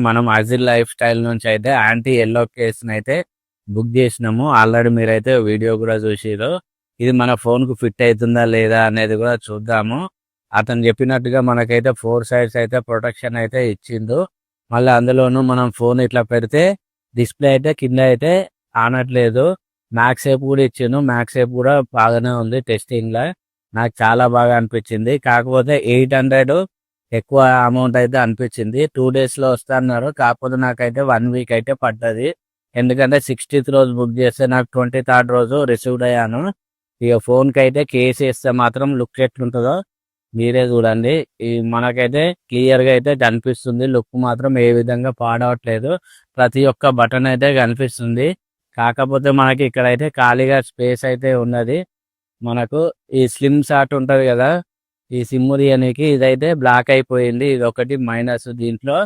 మనం అజిల్ life style నుంచి అయితే యాంటీ ఎల్లో కేసుని అయితే బుక్ చేసినాము. ఆల్రెడీ మీరైతే వీడియో కూడా చూసిరు. ఇది మన ఫోన్ కు ఫిట్ అవుతుందా లేదా అనేది కూడా చూద్దాము. అతను చెప్పినట్టుగా మనకైతే 4 సైడ్స్ అయితే ప్రొటెక్షన్ అయితే ఇచ్చిండు. మళ్ళీ అందులోనూ మనం ఫోన్ ఇట్లా పెడితే డిస్ప్లే అయితే కింద అయితే ఆనట్లేదు. మ్యాక్సేప్ కూడా ఇచ్చిండు. మ్యాక్సేప్ కూడా బాగానే ఉంది టెస్టింగ్ లా. నాకు చాలా బాగా అనిపించింది. కాకపోతే 800 ఎక్కువ అమౌంట్ అయితే అనిపించింది. 2 డేస్ లో వస్తా అన్నారు. కాకపోతే నాకైతే 1 వీక్ అయితే పడ్డది. ఎందుకంటే 16th రోజు బుక్ చేస్తే నాకు 23rd రోజు రిసీవ్డ్ అయ్యాను. ఇక ఫోన్ కి అయితే కేసు వేస్తే మాత్రం లుక్ ఎట్లుంటుందో మీరే చూడండి. ఈ మనకైతే క్లియర్ గా అయితే కనిపిస్తుంది. లుక్ మాత్రం ఏ విధంగా పాడవట్లేదు. ప్రతి ఒక్క బటన్ అయితే కనిపిస్తుంది. కాకపోతే మనకి ఇక్కడైతే ఖాళీగా స్పేస్ అయితే ఉన్నది. మనకు ఈ స్లిమ్ షాట్ ఉంటది కదా, ఈ సిమ్ తీయనీకి ఇదైతే బ్లాక్ అయిపోయింది. ఇది ఒకటి మైనస్ దీంట్లో.